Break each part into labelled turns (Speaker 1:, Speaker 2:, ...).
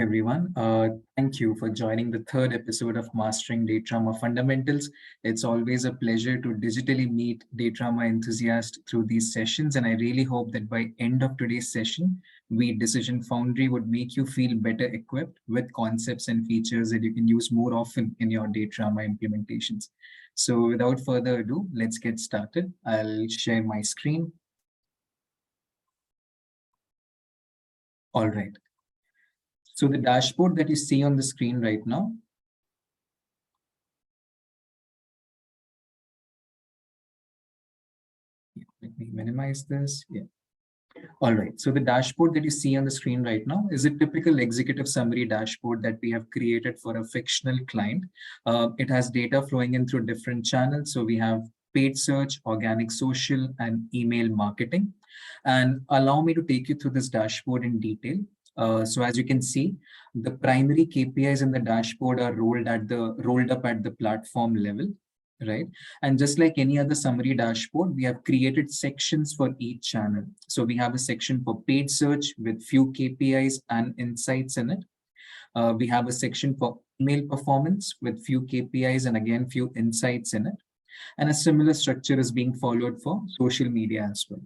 Speaker 1: Everyone. Thank you for joining the third episode of Mastering Datorama Fundamentals. It's always a pleasure to digitally meet Datorama enthusiasts through these sessions, and I really hope that by end of today's session, we Decision Foundry would make you feel better equipped with concepts and features that you can use more often in your Datorama implementations. So without further ado, let's get started. I'll share my screen. All right. So the dashboard that you see on the screen right now, let me minimize this. Yeah. All right. So the dashboard that you see on the screen right now is a typical executive summary dashboard that we have created for a fictional client. It has data flowing in through different channels. So we have paid search, organic social, and email marketing. And allow me to take you through this dashboard in detail. So as you can see, the primary KPIs in the dashboard are rolled up at the platform level, right? And just like any other summary dashboard, we have created sections for each channel. So we have a section for paid search with few KPIs and insights in it. We have a section for email performance with few KPIs and again, few insights in it. And a similar structure is being followed for social media as well.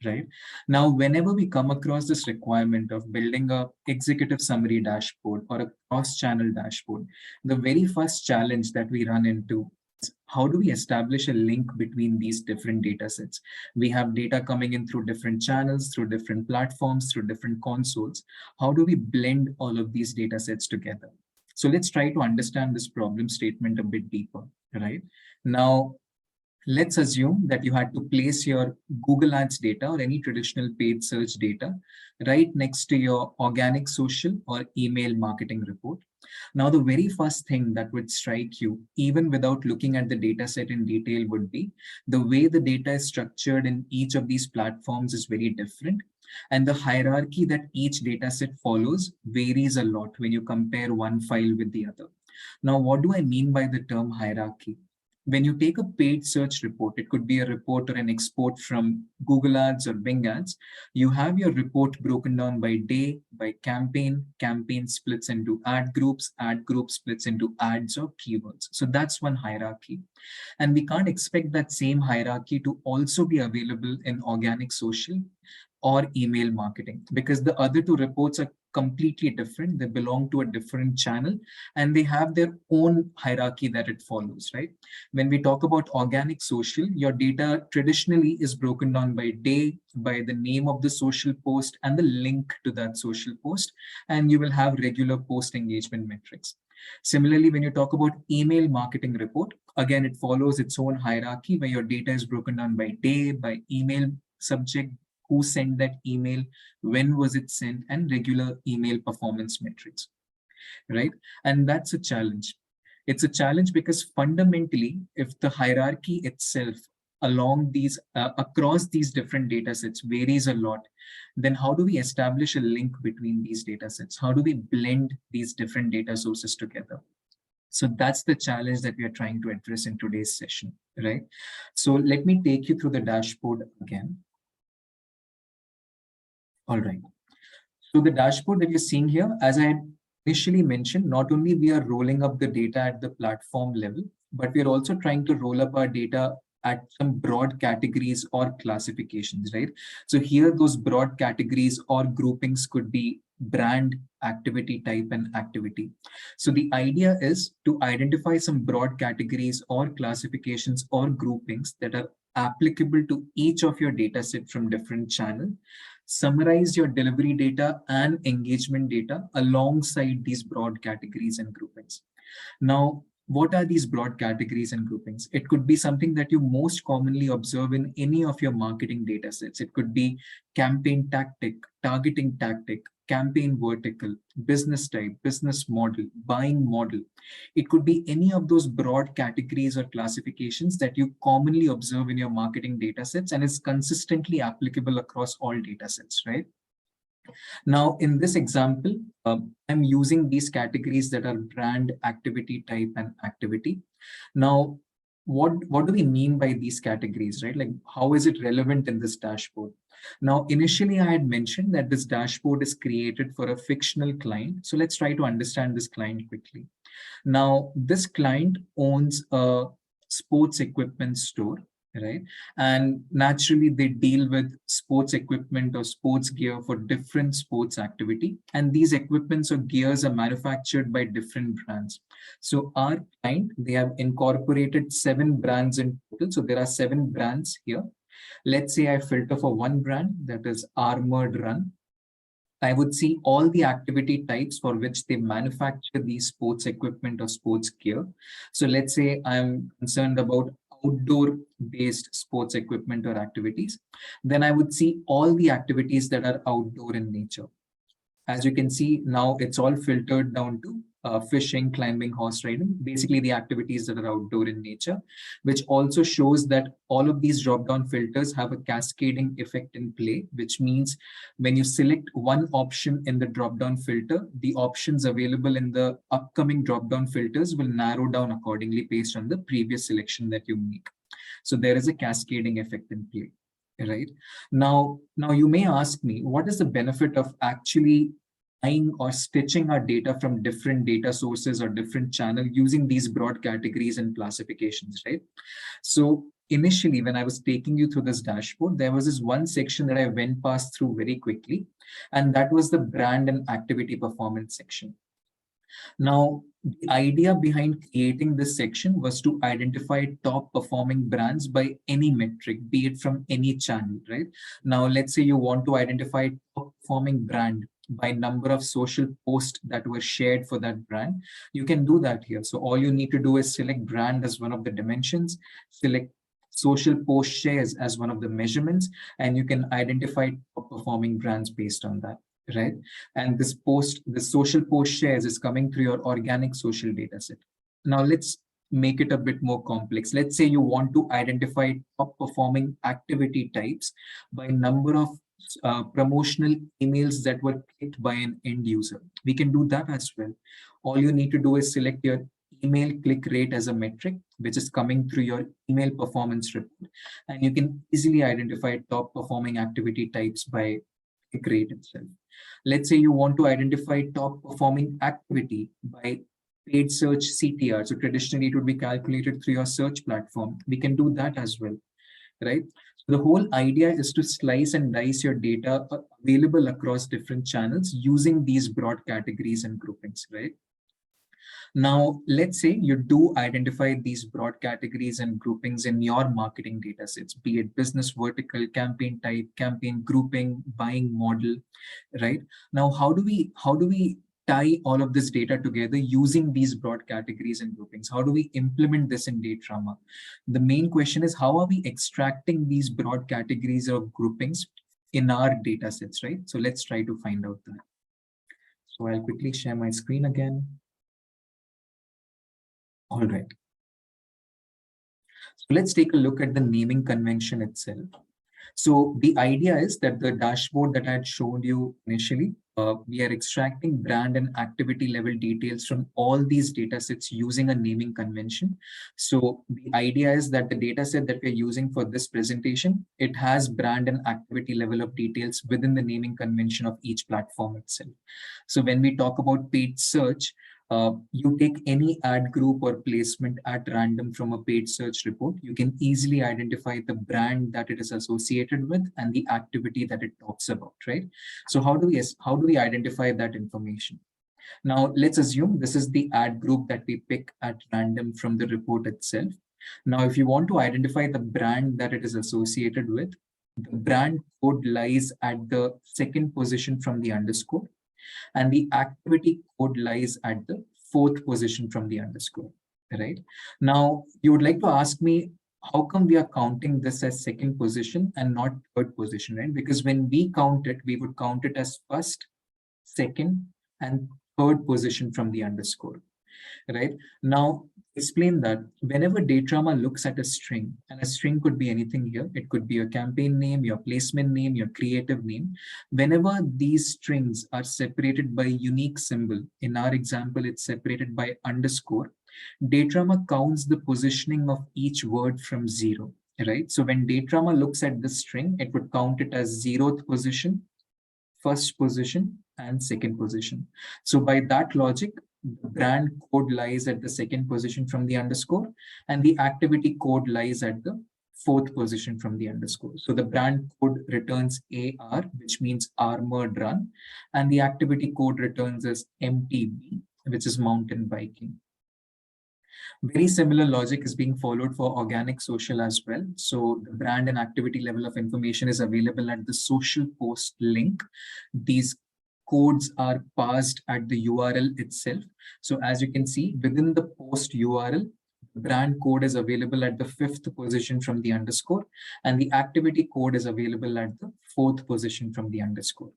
Speaker 1: Right now, whenever we come across this requirement of building a executive summary dashboard or a cross-channel dashboard, the very first challenge that we run into is how do we establish a link between these different data sets? We have data coming in through different channels, through different platforms, through different consoles. How do we blend all of these data sets together? So let's try to understand this problem statement a bit deeper, right? Now, let's assume that you had to place your Google Ads data or any traditional paid search data right next to your organic social or email marketing report. Now, the very first thing that would strike you, even without looking at the data set in detail, would be the way the data is structured in each of these platforms is very different. And the hierarchy that each data set follows varies a lot when you compare one file with the other. Now, what do I mean by the term hierarchy? When you take a paid search report, it could be a report or an export from Google Ads or Bing Ads, you have your report broken down by day, by campaign, campaign splits into ad groups splits into ads or keywords. So that's one hierarchy. And we can't expect that same hierarchy to also be available in organic social or email marketing, because the other two reports are completely different. They belong to a different channel and they have their own hierarchy that it follows, right? When we talk about organic social, your data traditionally is broken down by day, by the name of the social post and the link to that social post, and you will have regular post engagement metrics. Similarly, when you talk about email marketing report, again, it follows its own hierarchy where your data is broken down by day, by email subject, who sent that email, when was it sent, and regular email performance metrics, right? And that's a challenge. It's a challenge because fundamentally, if the hierarchy itself along these, across these different data sets varies a lot, then how do we establish a link between these data sets? How do we blend these different data sources together? So that's the challenge that we are trying to address in today's session, right? So let me take you through the dashboard again. All right. So the dashboard that you're seeing here, as I initially mentioned, not only we are rolling up the data at the platform level, but we are also trying to roll up our data at some broad categories or classifications, right? So here, those broad categories or groupings could be brand, activity type, and activity. So the idea is to identify some broad categories or classifications or groupings that are applicable to each of your data set from different channels, summarize your delivery data and engagement data alongside these broad categories and groupings. Now, what are these broad categories and groupings? It could be something that you most commonly observe in any of your marketing data sets. It could be campaign tactic, targeting tactic, campaign vertical, business type, business model, buying model. It could be any of those broad categories or classifications that you commonly observe in your marketing data sets and is consistently applicable across all data sets, right? Now, in this example, I'm using these categories that are brand, activity type, and activity. Now, what do we mean by these categories, right? Like, how is it relevant in this dashboard? Now, initially I had mentioned that this dashboard is created for a fictional client. So let's try to understand this client quickly. Now, this client owns a sports equipment store, right? And naturally, they deal with sports equipment or sports gear for different sports activity. And these equipments or gears are manufactured by different brands. So our client, they have incorporated 7 brands in total. So there are 7 brands here. Let's say I filter for one brand, that is Armored Run. I would see all the activity types for which they manufacture these sports equipment or sports gear. So let's say I'm concerned about outdoor based sports equipment or activities. Then I would see all the activities that are outdoor in nature. As you can see now, it's all filtered down to fishing, climbing, horse riding, basically the activities that are outdoor in nature, which also shows that all of these drop-down filters have a cascading effect in play, which means when you select one option in the drop-down filter, the options available in the upcoming drop-down filters will narrow down accordingly based on the previous selection that you make. So there is a cascading effect in play. Right now, you may ask me, what is the benefit of actually buying or stitching our data from different data sources or different channel using these broad categories and classifications, right? So initially, when I was taking you through this dashboard, there was this one section that I went past through very quickly, and that was the brand and activity performance section. Now, the idea behind creating this section was to identify top performing brands by any metric, be it from any channel, right? Now, let's say you want to identify top performing brand by number of social posts that were shared for that brand. You can do that here. So all you need to do is select brand as one of the dimensions, select social post shares as one of the measurements, and you can identify top performing brands based on that, right? And this social post shares is coming through your organic social data set. Now let's make it a bit more complex. Let's say you want to identify top performing activity types by number of promotional emails that were clicked by an end user. We can do that as well. All you need to do is select your email click rate as a metric, which is coming through your email performance report. And you can easily identify top performing activity types by click rate itself. Let's say you want to identify top performing activity by paid search CTR. So traditionally it would be calculated through your search platform. We can do that as well, right? So the whole idea is to slice and dice your data available across different channels using these broad categories and groupings, right? Now, let's say you do identify these broad categories and groupings in your marketing data sets, be it business vertical, campaign type, campaign grouping, buying model, right? Now, how do we tie all of this data together using these broad categories and groupings? How do we implement this in Datorama? The main question is, how are we extracting these broad categories or groupings in our data sets, right? So let's try to find out that. So I'll quickly share my screen again. All right. So let's take a look at the naming convention itself. So the idea is that the dashboard that I had shown you initially, we are extracting brand and activity level details from all these data sets using a naming convention. So the idea is that the data set that we're using for this presentation, it has brand and activity level of details within the naming convention of each platform itself. So when we talk about paid search, you take any ad group or placement at random from a paid search report, you can easily identify the brand that it is associated with and the activity that it talks about, right? So how do we identify that information? Now, let's assume this is the ad group that we pick at random from the report itself. Now, if you want to identify the brand that it is associated with, the brand code lies at the second position from the underscore, and the activity code lies at the fourth position from the underscore, right? Now, you would like to ask me, how come we are counting this as second position and not third position, right? Because when we count it, we would count it as first, second, and third position from the underscore, right? Now, explain that whenever Datorama looks at a string, and a string could be anything here, it could be your campaign name, your placement name, your creative name. Whenever these strings are separated by unique symbol, in our example, it's separated by underscore, Datorama counts the positioning of each word from 0. right? So when Datorama looks at this string, it would count it as 0th position, first position, and second position. So by that logic, the brand code lies at the second position from the underscore, and the activity code lies at the fourth position from the underscore. So the brand code returns AR, which means armored run, and the activity code returns as MTB, which is mountain biking. Very similar logic is being followed for organic social as well. So the brand and activity level of information is available at the social post link. These codes are passed at the URL itself. So as you can see, within the post URL, the brand code is available at the fifth position from the underscore, and the activity code is available at the fourth position from the underscore.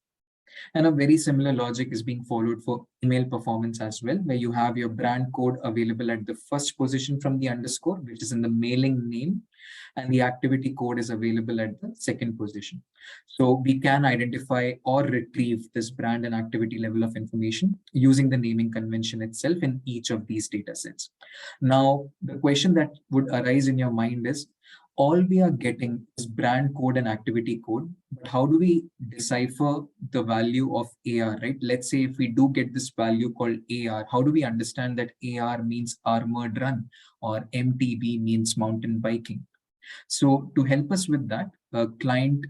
Speaker 1: And a very similar logic is being followed for email performance as well, where you have your brand code available at the first position from the underscore, which is in the mailing name, and the activity code is available at the second position. So we can identify or retrieve this brand and activity level of information using the naming convention itself in each of these data sets. Now, the question that would arise in your mind is, all we are getting is brand code and activity code, but how do we decipher the value of AR, right? Let's say if we do get this value called AR, how do we understand that AR means armored run or MTB means mountain biking? So to help us with that, our client,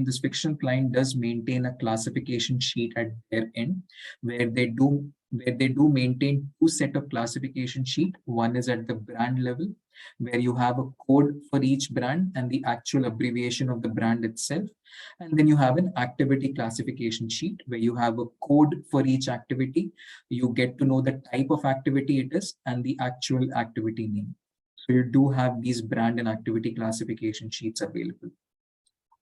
Speaker 1: this fiction client does maintain a classification sheet at their end where they do maintain two set of classification sheet. One is at the brand level, where you have a code for each brand and the actual abbreviation of the brand itself. And then you have an activity classification sheet where you have a code for each activity. You get to know the type of activity it is and the actual activity name. So you do have these brand and activity classification sheets available,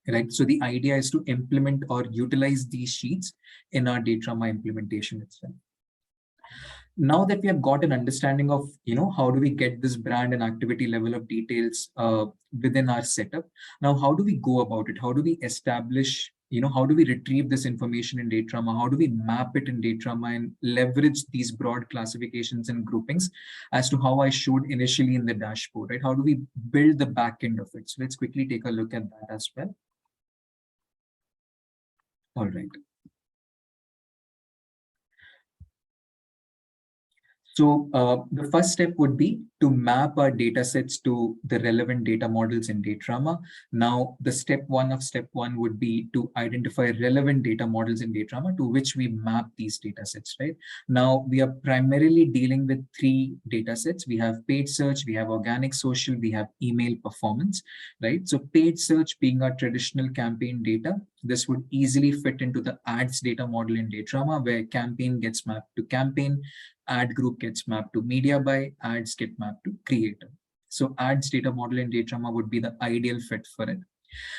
Speaker 1: right? So the idea is to implement or utilize these sheets in our Datorama implementation itself. Now that we have got an understanding of, how do we get this brand and activity level of details within our setup, now how do we go about it? How do we establish, how do we retrieve this information in Datorama? How do we map it in Datorama and leverage these broad classifications and groupings as to how I showed initially in the dashboard, right? How do we build the back end of it? So let's quickly take a look at that as well. All right. So the first step would be to map our data sets to the relevant data models in Datorama. Now, the step one would be to identify relevant data models in Datorama to which we map these data sets, right? Now, we are primarily dealing with three data sets. We have paid search, we have organic social, we have email performance, right? So paid search being our traditional campaign data, this would easily fit into the ads data model in Datorama, where campaign gets mapped to campaign, ad group gets mapped to media buy, ads get mapped to creator. So ads data model in Datorama would be the ideal fit for it.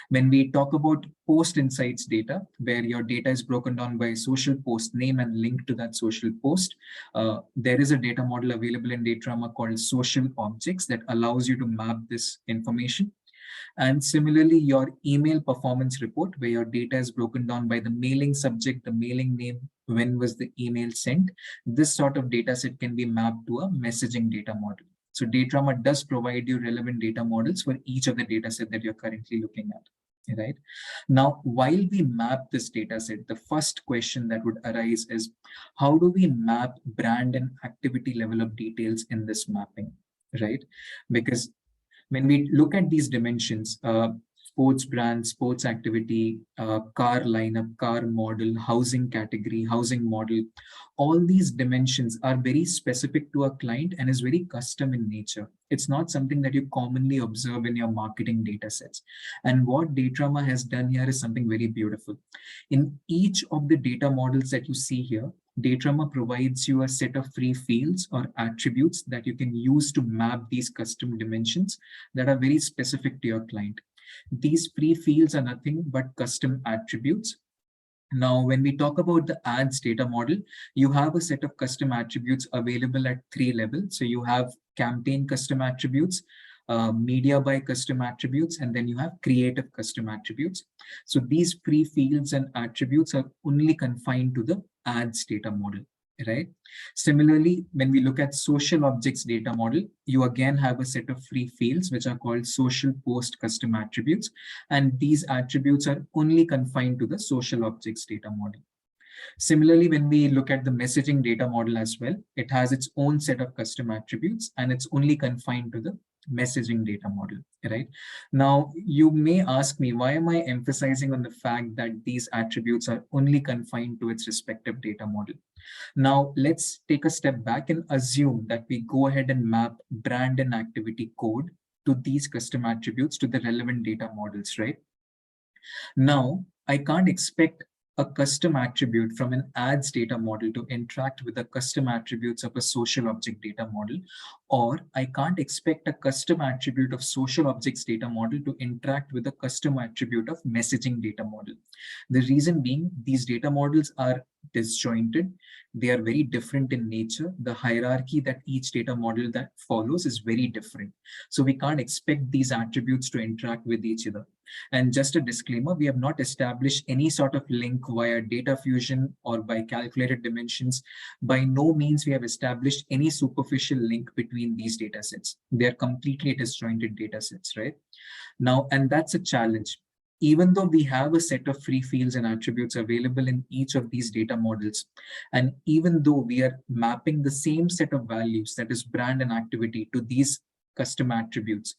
Speaker 1: When we talk about post insights data, where your data is broken down by social post name and link to that social post, there is a data model available in Datorama called social objects that allows you to map this information. And similarly, your email performance report, where your data is broken down by the mailing subject, the mailing name, when was the email sent. This sort of data set can be mapped to a messaging data model. So Datorama does provide you relevant data models for each of the data set that you're currently looking at, right? Now, while we map this data set, the first question that would arise is, how do we map brand and activity level of details in this mapping, right? Because when we look at these dimensions, sports brand, sports activity, car lineup, car model, housing category, housing model, all these dimensions are very specific to a client and is very custom in nature. It's not something that you commonly observe in your marketing data sets. And what Datorama has done here is something very beautiful. In each of the data models that you see here, Datorama provides you a set of free fields or attributes that you can use to map these custom dimensions that are very specific to your client. These free fields are nothing but custom attributes. Now, when we talk about the ads data model, you have a set of custom attributes available at three levels. So you have campaign custom attributes, media buy custom attributes, and then you have creative custom attributes. So these free fields and attributes are only confined to the ads data model, right? Similarly, when we look at social objects data model, you again have a set of free fields which are called social post custom attributes. And these attributes are only confined to the social objects data model. Similarly, when we look at the messaging data model as well, it has its own set of custom attributes and it's only confined to the messaging data model, right? Now, you may ask me, why am I emphasizing on the fact that these attributes are only confined to its respective data model? Now, let's take a step back and assume that we go ahead and map brand and activity code to these custom attributes to the relevant data models, right? Now, I can't expect a custom attribute from an ads data model to interact with the custom attributes of a social object data model, or I can't expect a custom attribute of social objects data model to interact with a custom attribute of messaging data model. The reason being, these data models are disjointed. They are very different in nature. The hierarchy that each data model that follows is very different. So we can't expect these attributes to interact with each other. And just a disclaimer, we have not established any sort of link via data fusion or by calculated dimensions. By no means we have established any superficial link between these data sets. They are completely disjointed data sets, right? Now, and that's a challenge. Even though we have a set of free fields and attributes available in each of these data models, and even though we are mapping the same set of values, that is brand and activity, to these custom attributes,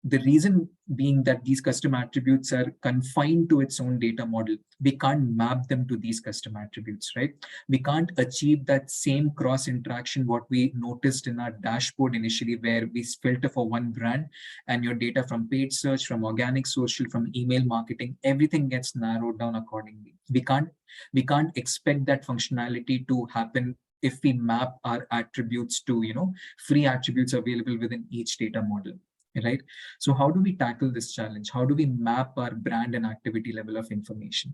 Speaker 1: the reason being that these custom attributes are confined to its own data model, we can't map them to these custom attributes, right? We can't achieve that same cross interaction what we noticed in our dashboard initially, where we filter for one brand and your data from paid search, from organic social, from email marketing, everything gets narrowed down accordingly. We can't expect that functionality to happen if we map our attributes to, free attributes available within each data model. Right? So how do we tackle this challenge? How do we map our brand and activity level of information?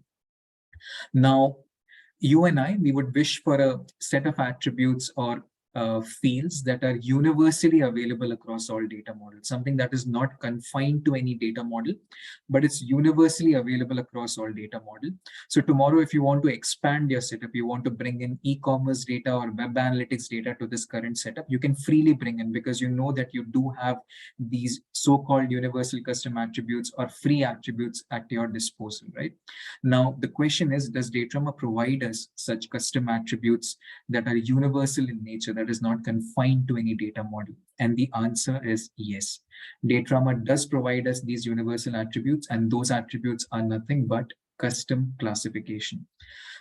Speaker 1: Now, you and I, we would wish for a set of attributes or fields that are universally available across all data models, something that is not confined to any data model, but it's universally available across all data model. So tomorrow, if you want to expand your setup, you want to bring in e-commerce data or web analytics data to this current setup, you can freely bring in, because you know that you do have these so-called universal custom attributes or free attributes at your disposal, right? Now, the question is, does Datorama provide us such custom attributes that are universal in nature, that is not confined to any data model? And the answer is yes. Datorama does provide us these universal attributes, and those attributes are nothing but custom classification.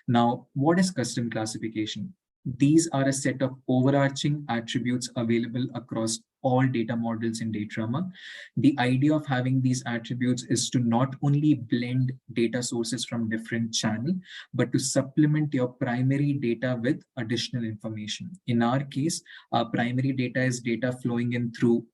Speaker 1: Now, what is custom classification? These are a set of overarching attributes available across all data models in Datorama. The idea of having these attributes is to not only blend data sources from different channels, but to supplement your primary data with additional information. In our case, our primary data is data flowing in through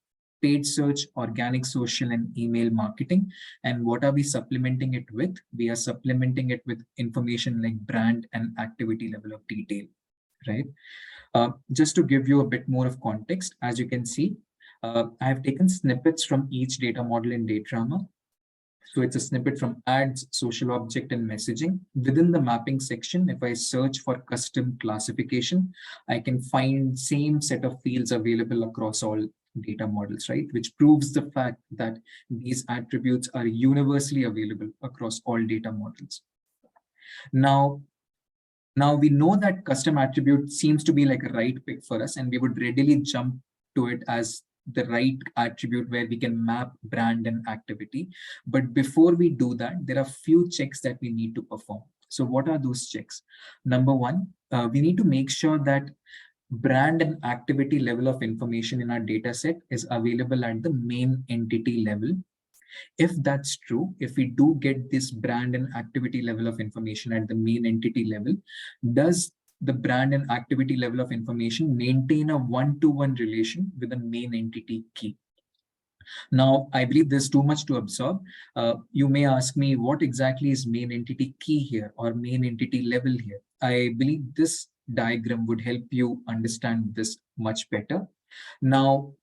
Speaker 1: paid search, organic social, and email marketing. And what are we supplementing it with? We are supplementing it with information like brand and activity level of detail, right? Just to give you a bit more of context, as you can see, I have taken snippets from each data model in Datorama. So it's a snippet from ads, social object, and messaging. Within the mapping section, if I search for custom classification, I can find same set of fields available across all data models, right? Which proves the fact that these attributes are universally available across all data models. Now we know that custom attribute seems to be like a right pick for us, and we would readily jump to it as the right attribute where we can map brand and activity. But before we do that, there are few checks that we need to perform. So what are those checks? Number one, we need to make sure that brand and activity level of information in our data set is available at the main entity level. If that's true, if we do get this brand and activity level of information at the main entity level, does the brand and activity level of information maintain a one-to-one relation with the main entity key? Now, I believe there's too much to absorb. You may ask me, what exactly is main entity key here or main entity level here? I believe this diagram would help you understand this much better. Now,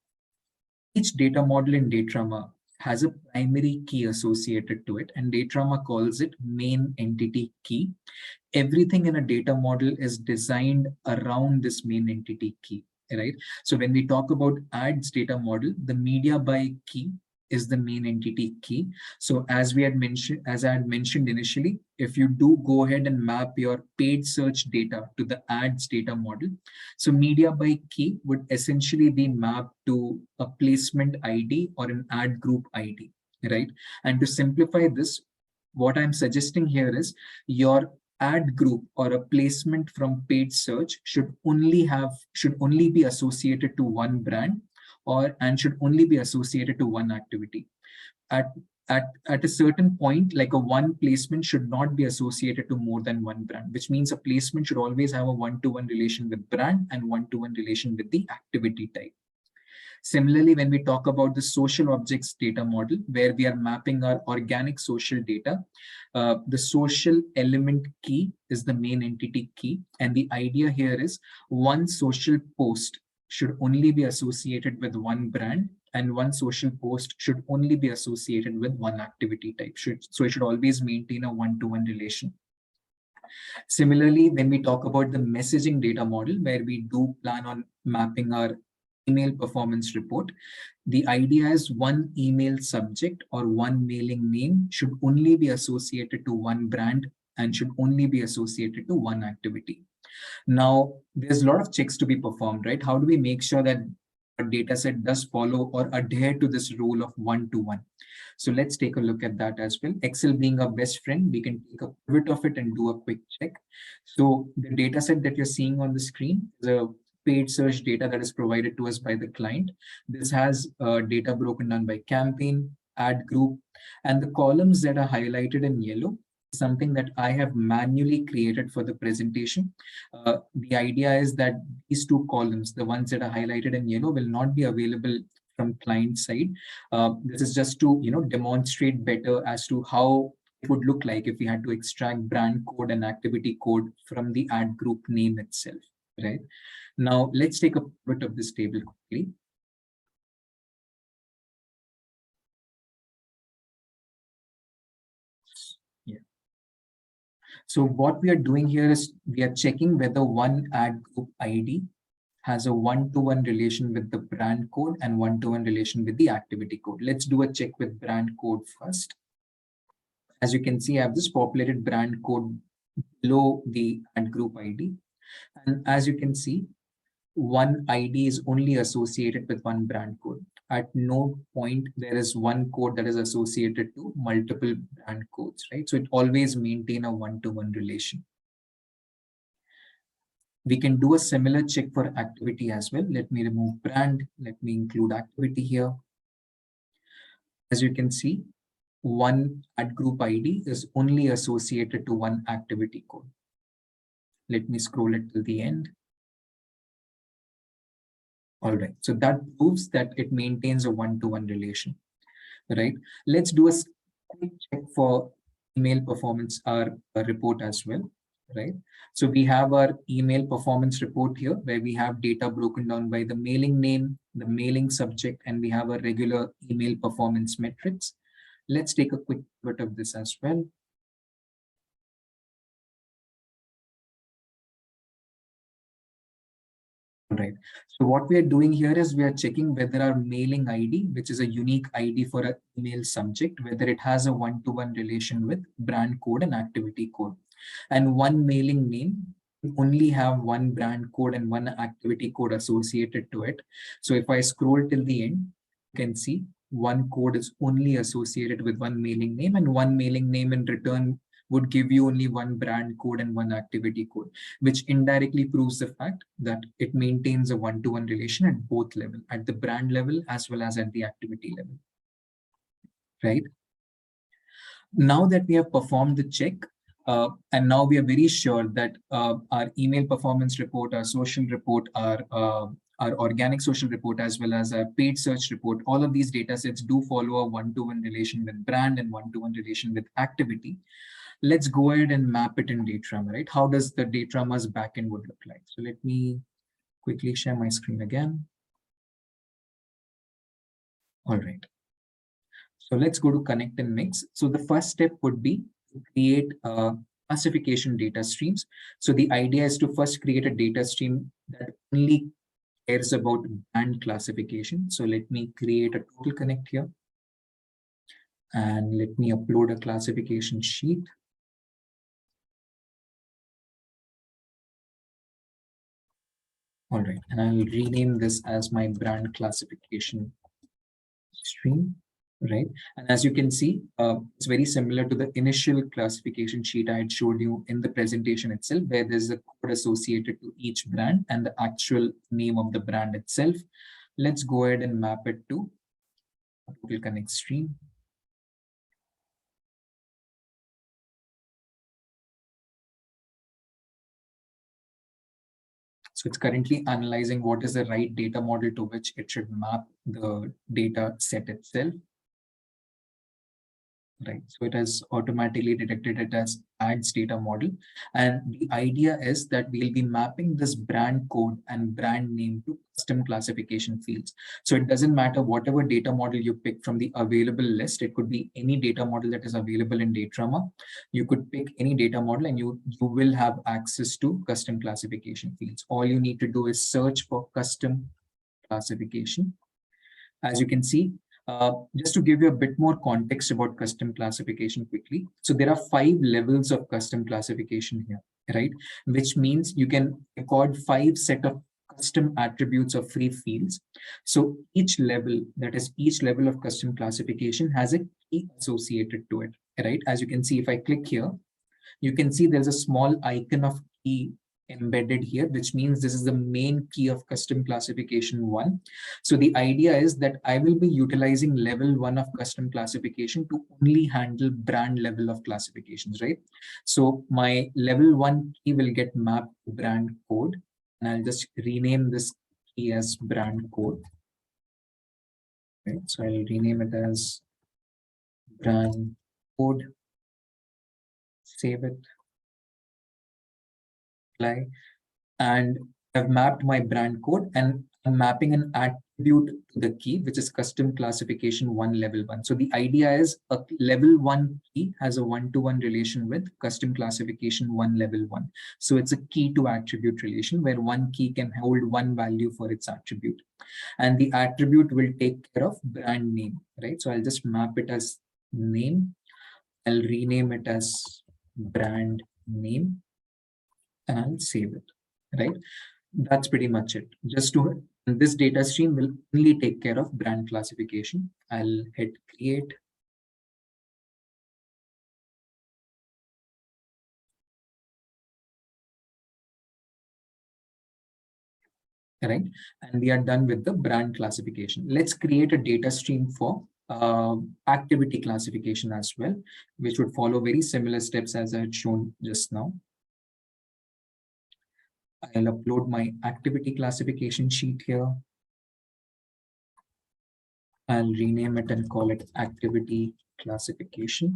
Speaker 1: each data model in Datorama has a primary key associated to it, and Datorama calls it main entity key. Everything in a data model is designed around this main entity key, right? So when we talk about ads data model, the media buy key is the main entity key. So as I had mentioned initially, if you do go ahead and map your paid search data to the ads data model, so media buy key would essentially be mapped to a placement ID or an ad group ID, right? And to simplify this, what I'm suggesting here is your ad group or a placement from paid search should only be associated to one brand and should only be associated to one activity. At a certain point, like a one placement should not be associated to more than one brand, which means a placement should always have a one-to-one relation with brand and one-to-one relation with the activity type. Similarly, when we talk about the social objects data model, where we are mapping our organic social data, the social element key is the main entity key. And the idea here is one social post should only be associated with one brand, and one social post should only be associated with one activity type. So it should always maintain a one-to-one relation. Similarly, when we talk about the messaging data model, where we do plan on mapping our email performance report, the idea is one email subject or one mailing name should only be associated to one brand and should only be associated to one activity. Now, there's a lot of checks to be performed, right? How do we make sure that our data set does follow or adhere to this rule of one-to-one? So let's take a look at that as well. Excel being our best friend, we can take a pivot of it and do a quick check. So the data set that you're seeing on the screen is a paid search data that is provided to us by the client. This has data broken down by campaign, ad group, and the columns that are highlighted in yellow, something that I have manually created for the presentation. The idea is that these two columns, the ones that are highlighted in yellow, will not be available from client side. This is just to demonstrate better as to how it would look like if we had to extract brand code and activity code from the ad group name itself, right? Now let's take a bit of this table quickly. Yeah. So what we are doing here is we are checking whether one ad group ID has a one-to-one relation with the brand code and one-to-one relation with the activity code. Let's do a check with brand code first. As you can see, I have this populated brand code below the ad group ID. And as you can see, one ID is only associated with one brand code. At no point there is one code that is associated to multiple brand codes, right? So it always maintain a one-to-one relation. We can do a similar check for activity as well. Let me remove brand. Let me include activity here. As you can see, one ad group ID is only associated to one activity code. Let me scroll it till the end. All right, so that proves that it maintains a one-to-one relation, right? Let's do a quick check for email performance, our report as well, right? So we have our email performance report here, where we have data broken down by the mailing name, the mailing subject, and we have a regular email performance metrics. Let's take a quick bit of this as well. Right. So what we are doing here is we are checking whether our mailing ID, which is a unique ID for an email subject, whether it has a one-to-one relation with brand code and activity code. And one mailing name only have one brand code and one activity code associated to it. So if I scroll till the end, you can see one code is only associated with one mailing name, and one mailing name in return would give you only one brand code and one activity code, which indirectly proves the fact that it maintains a one-to-one relation at both levels, at the brand level as well as at the activity level, right? Now that we have performed the check, and now we are very sure that our email performance report, our social report, our organic social report, as well as our paid search report, all of these data sets do follow a one-to-one relation with brand and one-to-one relation with activity. Let's go ahead and map it in Datorama, right? How does the Datorama's backend would look like? So let me quickly share my screen again. All right. So let's go to connect and mix. So the first step would be to create classification data streams. So the idea is to first create a data stream that only cares about brand classification. So let me create a total connect here. And let me upload a classification sheet. All right, and I'll rename this as my brand classification stream, right? And as you can see, it's very similar to the initial classification sheet I had showed you in the presentation itself, where there's a code associated to each brand and the actual name of the brand itself. Let's go ahead and map it to total connect stream. So it's currently analyzing what is the right data model to which it should map the data set itself. Right, so it has automatically detected it as ads data model. And the idea is that we'll be mapping this brand code and brand name to custom classification fields. So it doesn't matter whatever data model you pick from the available list. It could be any data model that is available in Datorama. You could pick any data model and you will have access to custom classification fields. All you need to do is search for custom classification. As you can see, just to give you a bit more context about custom classification quickly. So there are 5 levels of custom classification here, right? Which means you can record 5 set of custom attributes of free fields. So each level, that is each level of custom classification has a key associated to it, right? As you can see, if I click here, you can see there's a small icon of key embedded here, which means this is the main key of custom classification 1. So the idea is that I will be utilizing level 1 of custom classification to only handle brand level of classifications, right? So my level 1 key will get mapped to brand code, and I'll just rename this key as brand code. Right? So I'll rename it as brand code, save it, apply. And I've mapped my brand code and I'm mapping an attribute to the key, which is custom classification 1 level 1. So the idea is a level 1 key has a one-to-one relation with custom classification 1 level 1. So it's a key to attribute relation where one key can hold one value for its attribute. And the attribute will take care of brand name, right? So I'll just map it as name. I'll rename it as brand name and I'll save it, right? That's pretty much it. Just to this data stream will only take care of brand classification. I'll hit create. Right, and we are done with the brand classification. Let's create a data stream for activity classification as well, which would follow very similar steps as I had shown just now. I'll upload my activity classification sheet here. I'll rename it and call it activity classification.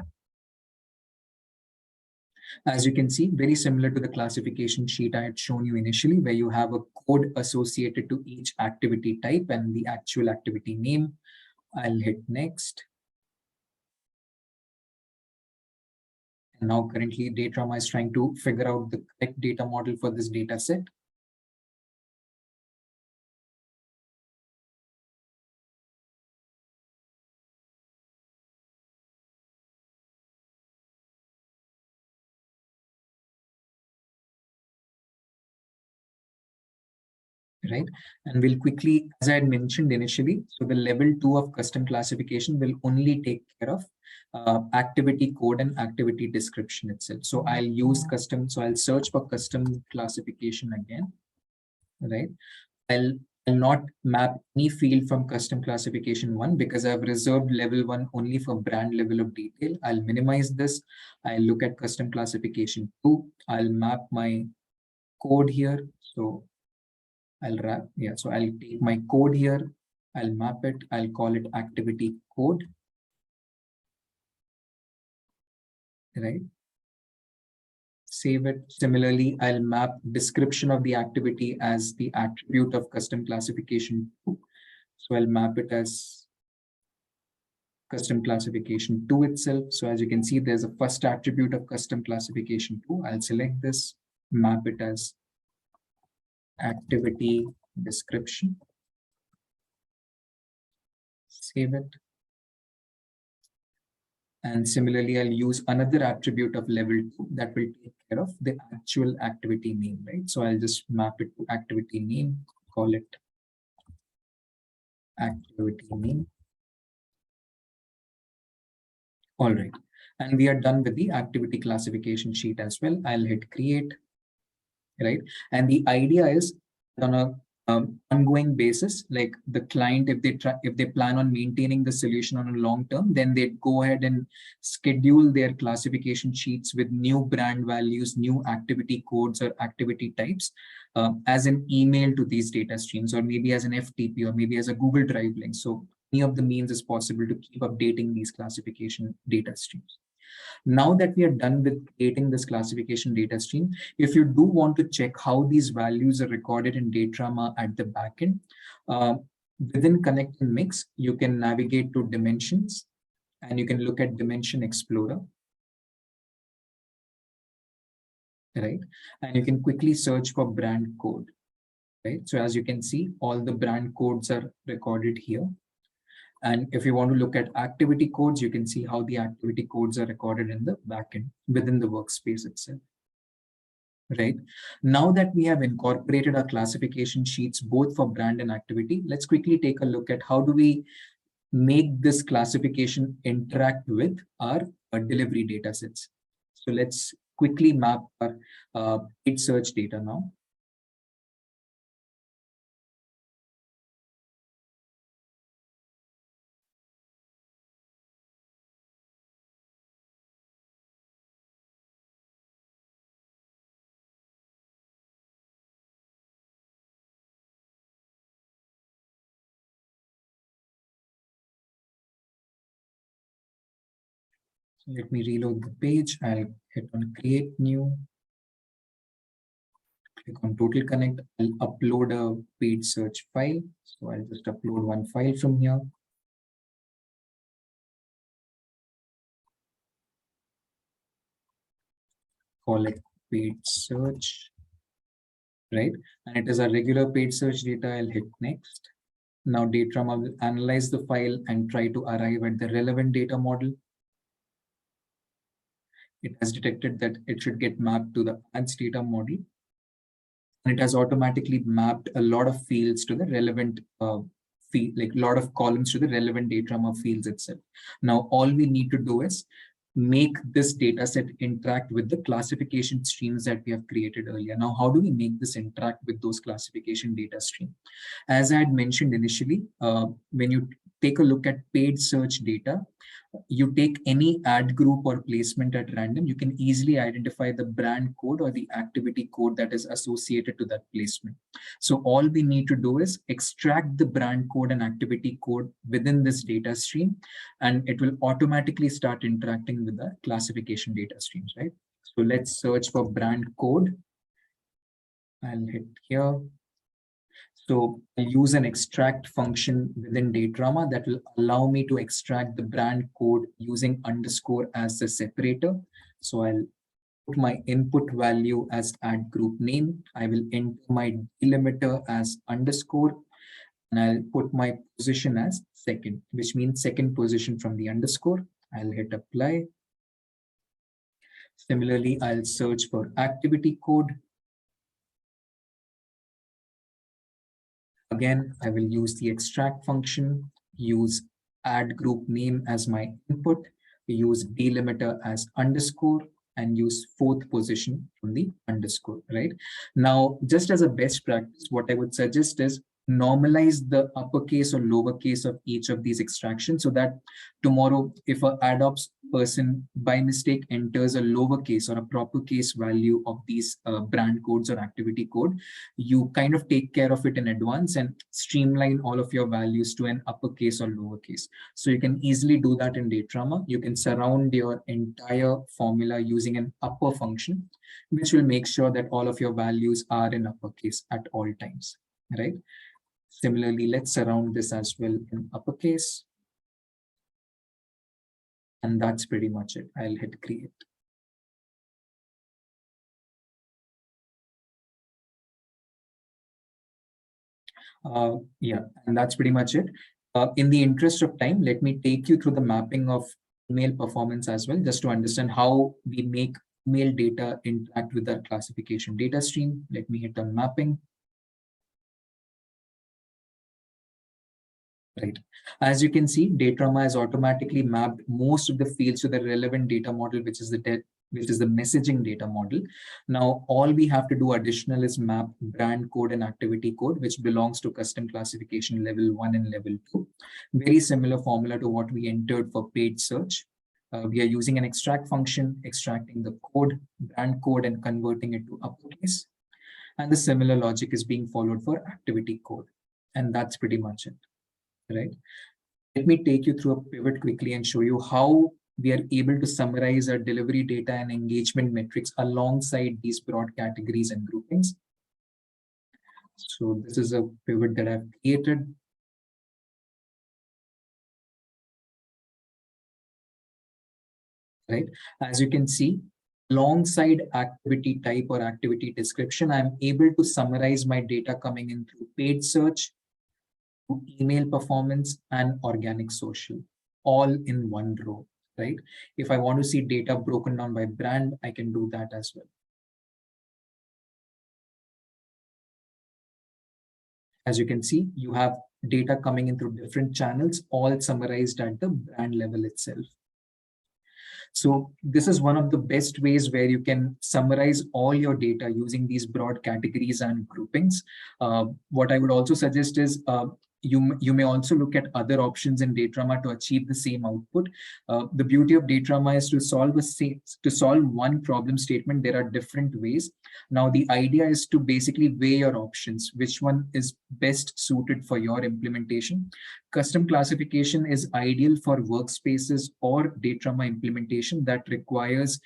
Speaker 1: As you can see, very similar to the classification sheet I had shown you initially, where you have a code associated to each activity type and the actual activity name. I'll hit next. And now currently Datorama is trying to figure out the correct data model for this data set. Right, and we'll quickly, as I had mentioned initially, so the level 2 of custom classification will only take care of activity code and activity description itself. So I'll use custom, so I'll search for custom classification again, right? I'll not map any field from custom classification 1 because I've reserved level 1 only for brand level of detail. I'll minimize this. I'll look at custom classification 2. I'll map my code here. So I'll wrap, yeah, so I'll take my code here. I'll map it. I'll call it activity code. Right. Save it. Similarly, I'll map description of the activity as the attribute of custom classification 2. So I'll map it as custom classification 2 itself. So as you can see, there's a first attribute of custom classification 2. I'll select this, map it as activity description, save it. And similarly, I'll use another attribute of level 2 that will take care of the actual activity name, right? So I'll just map it to activity name, call it activity name. All right. And we are done with the activity classification sheet as well. I'll hit create, right? And the idea is on a ongoing basis, like the client, if they plan on maintaining the solution on a long term, then they go ahead and schedule their classification sheets with new brand values, new activity codes or activity types as an email to these data streams, or maybe as an FTP, or maybe as a Google Drive link. So any of the means is possible to keep updating these classification data streams. Now that we are done with creating this classification data stream, if you do want to check how these values are recorded in Datorama at the backend, within Connect and Mix, you can navigate to Dimensions and you can look at Dimension Explorer, right? And you can quickly search for brand code, right? So as you can see, all the brand codes are recorded here. And if you want to look at activity codes, you can see how the activity codes are recorded in the backend within the workspace itself. Right. Now that we have incorporated our classification sheets both for brand and activity, let's quickly take a look at how do we make this classification interact with our delivery data sets. So let's quickly map our paid search data now. Let me reload the page. I'll hit on create new. Click on total connect. I'll upload a paid search file. So I'll just upload one file from here. Call it paid search, right? And it is a regular paid search data. I'll hit next. Now Datorama will analyze the file and try to arrive at the relevant data model. It has detected that it should get mapped to the ads data model. And it has automatically mapped a lot of fields to the relevant field, like a lot of columns to the relevant Datorama fields itself. Now, all we need to do is make this data set interact with the classification streams that we have created earlier. Now, how do we make this interact with those classification data streams? As I had mentioned initially, when you take a look at paid search data, you take any ad group or placement at random, you can easily identify the brand code or the activity code that is associated to that placement. So all we need to do is extract the brand code and activity code within this data stream, and it will automatically start interacting with the classification data streams, right? So let's search for brand code. I'll hit here. So I'll use an extract function within Datorama that will allow me to extract the brand code using underscore as the separator. So I'll put my input value as ad group name. I will enter my delimiter as underscore, and I'll put my position as second, which means second position from the underscore. I'll hit apply. Similarly, I'll search for activity code. Again, I will use the extract function, use add group name as my input, use delimiter as underscore, and use fourth position from the underscore, right? Now, just as a best practice, what I would suggest is normalize the uppercase or lowercase of each of these extractions so that tomorrow, if an ad ops person by mistake enters a lowercase or a proper case value of these brand codes or activity code, you kind of take care of it in advance and streamline all of your values to an uppercase or lowercase. So you can easily do that in Datorama. You can surround your entire formula using an upper function, which will make sure that all of your values are in uppercase at all times, right? Similarly, let's surround this as well in uppercase. And that's pretty much it. I'll hit create. Yeah, and that's pretty much it. In the interest of time, let me take you through the mapping of email performance as well, just to understand how we make email data interact with our classification data stream. Let me hit on mapping. Right. As you can see, Datorama has automatically mapped most of the fields to the relevant data model, which is the messaging data model. Now, all we have to do additional is map brand code and activity code, which belongs to custom classification level 1 and level 2. Very similar formula to what we entered for paid search. We are using an extract function, extracting the code, brand code, and converting it to uppercase. And the similar logic is being followed for activity code. And that's pretty much it. Right? Let me take you through a pivot quickly and show you how we are able to summarize our delivery data and engagement metrics alongside these broad categories and groupings. So this is a pivot that I've created. Right? As you can see, alongside activity type or activity description, I'm able to summarize my data coming in through paid search, email performance, and organic social, all in one row, right? If I want to see data broken down by brand, I can do that as well. As you can see, you have data coming in through different channels, all summarized at the brand level itself. So this is one of the best ways where you can summarize all your data using these broad categories and groupings. What I would also suggest is you may also look at other options in Datorama to achieve the same output. The beauty of Datorama is to solve one problem statement. There are different ways. Now the idea is to basically weigh your options, which one is best suited for your implementation. Custom classification is ideal for workspaces or Datorama implementation that requires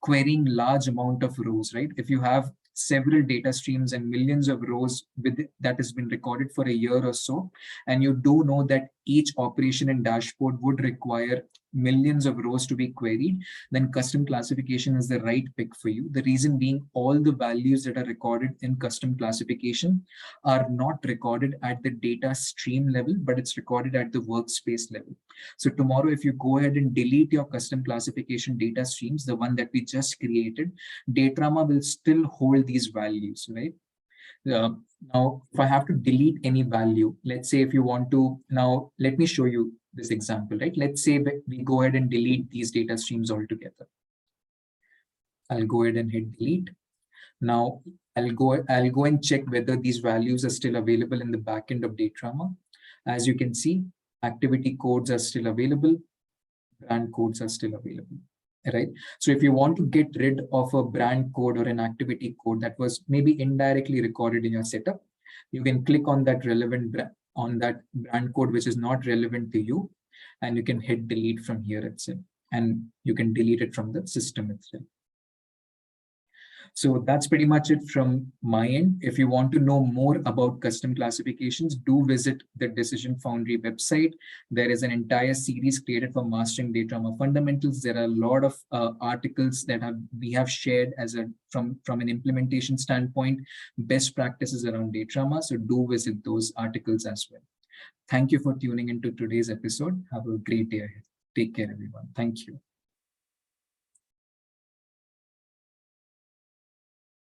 Speaker 1: querying large amount of rows, right? If you have several data streams and millions of rows that has been recorded for a year or so, and you do know that each operation and dashboard would require millions of rows to be queried, then custom classification is the right pick for you. The reason being, all the values that are recorded in custom classification are not recorded at the data stream level, but it's recorded at the workspace level. So tomorrow, if you go ahead and delete your custom classification data streams, the one that we just created, Datorama will still hold these values, right? Now, if I have to delete any value, let's say if you want to, now let me show you this example, right? Let's say we go ahead and delete these data streams altogether. I'll go ahead and hit delete. Now I'll go and check whether these values are still available in the backend of Datorama. As you can see, activity codes are still available, brand codes are still available. Right. So if you want to get rid of a brand code or an activity code that was maybe indirectly recorded in your setup, you can click on that brand code which is not relevant to you, and you can hit delete from here itself, and you can delete it from the system itself. So that's pretty much it from my end. If you want to know more about custom classifications, do visit the Decision Foundry website. There is an entire series created for mastering Datorama fundamentals. There are a lot of articles that we have shared from an implementation standpoint, best practices around Datorama. So do visit those articles as well. Thank you for tuning into today's episode. Have a great day ahead. Take care, everyone. Thank you.